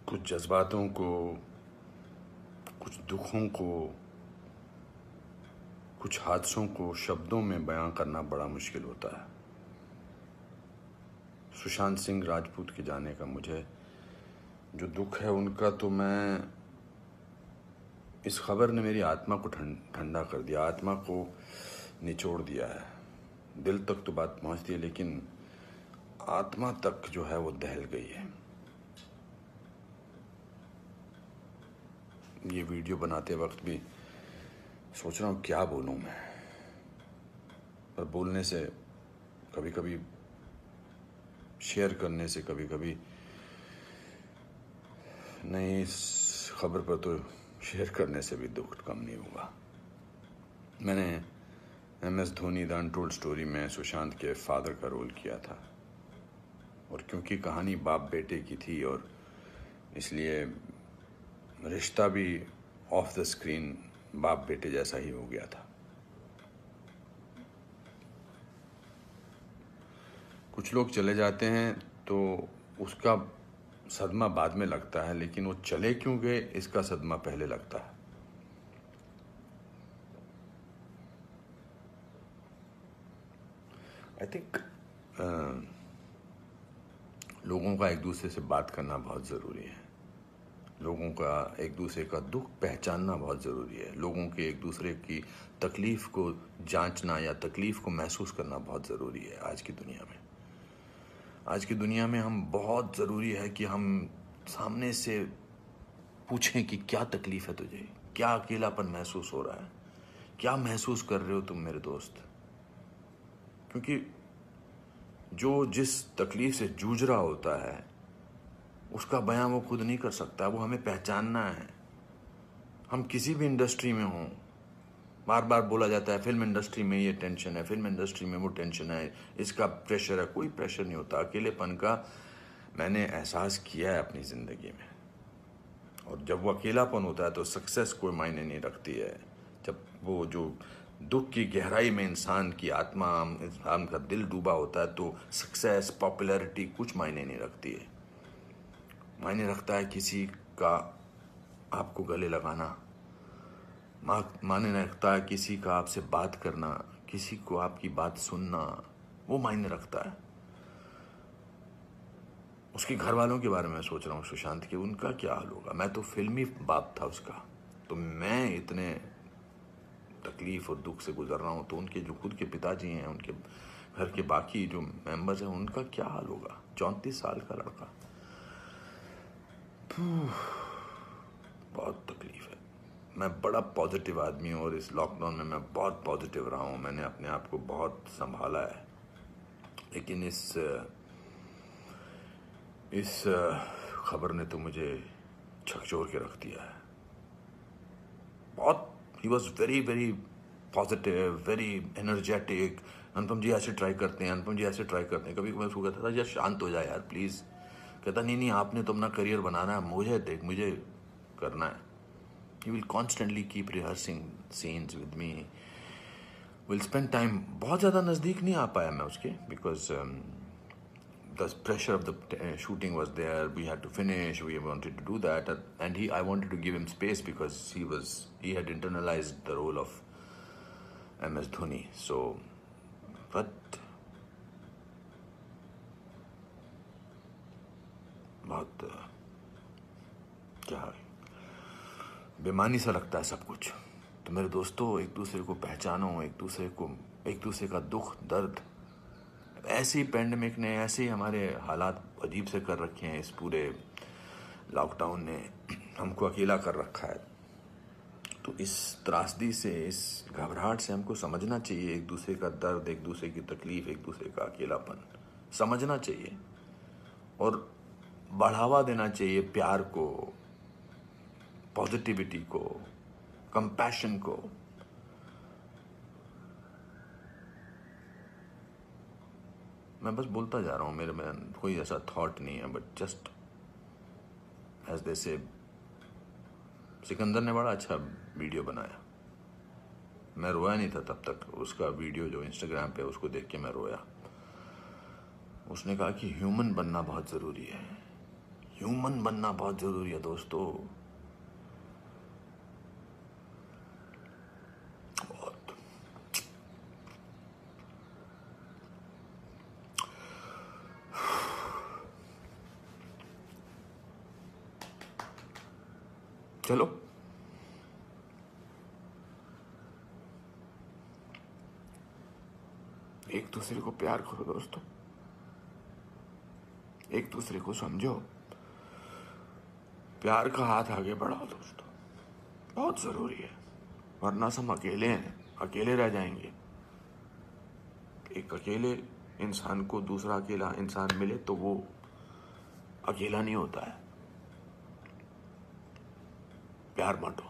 कुछ जज्बातों को, कुछ दुखों को, कुछ हादसों को शब्दों में बयां करना बड़ा मुश्किल होता है। सुशांत सिंह राजपूत के जाने का मुझे जो दुख है उनका, तो मैं इस खबर ने मेरी आत्मा को ठंडा कर दिया, आत्मा को निचोड़ दिया है। दिल तक तो बात पहुंचती है, लेकिन आत्मा तक जो है वो दहल गई है। ये वीडियो बनाते वक्त भी सोच रहा हूँ क्या बोलूँ मैं, पर बोलने से कभी कभी, शेयर करने से कभी कभी नहीं, इस खबर पर तो शेयर करने से भी दुख कम नहीं होगा। मैंने MS Dhoni the untold story में सुशांत के फादर का रोल किया था, और क्योंकि कहानी बाप बेटे की थी और इसलिए रिश्ता भी ऑफ द स्क्रीन बाप बेटे जैसा ही हो गया था। कुछ लोग चले जाते हैं तो उसका सदमा बाद में लगता है, लेकिन वो चले क्यों गए इसका सदमा पहले लगता है। आई थिंक लोगों का एक दूसरे से बात करना बहुत ज़रूरी है। लोगों का एक दूसरे का दुख पहचानना बहुत ज़रूरी है। लोगों के एक दूसरे की तकलीफ़ को जांचना या तकलीफ़ को महसूस करना बहुत ज़रूरी है आज की दुनिया में। आज की दुनिया में हम बहुत ज़रूरी है कि हम सामने से पूछें कि क्या तकलीफ़ है तुझे, क्या अकेलापन महसूस हो रहा है, क्या महसूस कर रहे हो तुम मेरे दोस्त। क्योंकि जो जिस तकलीफ़ से जूझ रहा होता है उसका बयां वो खुद नहीं कर सकता, वो हमें पहचानना है। हम किसी भी इंडस्ट्री में हों, बार बार बोला जाता है फिल्म इंडस्ट्री में ये टेंशन है, फिल्म इंडस्ट्री में वो टेंशन है, इसका प्रेशर है। कोई प्रेशर नहीं होता। अकेलेपन का मैंने एहसास किया है अपनी ज़िंदगी में, और जब वो अकेलापन होता है तो सक्सेस कोई मायने नहीं रखती है। जब वो जो दुख की गहराई में इंसान की आत्मा, इंसान का दिल डूबा होता है, तो सक्सेस, पॉपुलैरिटी कुछ मायने नहीं रखती है। मायने रखता है किसी का आपको गले लगाना, मायने रखता है किसी का आपसे बात करना, किसी को आपकी बात सुनना, वो मायने रखता है। उसके घर वालों के बारे में सोच रहा हूँ सुशांत के, उनका क्या हाल होगा। मैं तो फिल्मी बाप था उसका, तो मैं इतने तकलीफ और दुख से गुजर रहा हूँ, तो उनके जो खुद के पिताजी हैं, उनके घर के बाकी जो मेंबर्स हैं, उनका क्या हाल होगा। 34 साल का लड़का, बहुत तकलीफ है। मैं बड़ा पॉजिटिव आदमी हूँ, और इस लॉकडाउन में मैं बहुत पॉजिटिव रहा हूँ। मैंने अपने आप को बहुत संभाला है, लेकिन इस खबर ने तो मुझे झकझोर के रख दिया है। बहुत, ही was very very positive, very energetic. Anupam ji ऐसे ट्राई करते हैं, अनुपम जी ऐसे ट्राई करते हैं। कभी कभी मैं उसको कहता था यार शांत हो जाए यार प्लीज़। कहता नहीं नहीं, आपने तो अपना करियर बनाना है, मुझे देख, मुझे करना है। He will constantly keep rehearsing scenes with me. We'll spend time. बहुत ज़्यादा नज़दीक नहीं आ पाया मैं उसके, because the pressure of the shooting was there. We had to finish. We wanted to do that, and I wanted to give him space because he had internalized the role of MS Dhoni. So, but बहुत क्या बेमानी सा लगता है सब कुछ। तो मेरे दोस्तों, एक दूसरे को पहचानो, एक दूसरे का दुख दर्द। ऐसी पैंडमिक ने, ऐसे ही हमारे हालात अजीब से कर रखे हैं। इस पूरे लॉकडाउन ने हमको अकेला कर रखा है। तो इस त्रासदी से, इस घबराहट से हमको समझना चाहिए एक दूसरे का दर्द, एक दूसरे की तकलीफ, एक दूसरे का अकेलापन समझना चाहिए, और बढ़ावा देना चाहिए प्यार को, पॉजिटिविटी को, कंपैशन को। मैं बस बोलता जा रहा हूँ, मेरे में कोई ऐसा थॉट नहीं है, बट जस्ट एज दे से। सिकंदर ने बड़ा अच्छा वीडियो बनाया, मैं रोया नहीं था तब तक। उसका वीडियो जो इंस्टाग्राम पे, उसको देख के मैं रोया। उसने कहा कि ह्यूमन बनना बहुत ज़रूरी है। ह्यूमन बनना बहुत जरूरी है दोस्तों। बहुत। चलो एक दूसरे को प्यार करो दोस्तों, एक दूसरे को समझो, प्यार का हाथ आगे बढ़ाओ दोस्तों, बहुत जरूरी है। वरना हम अकेले हैं, अकेले रह जाएंगे। एक अकेले इंसान को दूसरा अकेला इंसान मिले तो वो अकेला नहीं होता है। प्यार बांटो।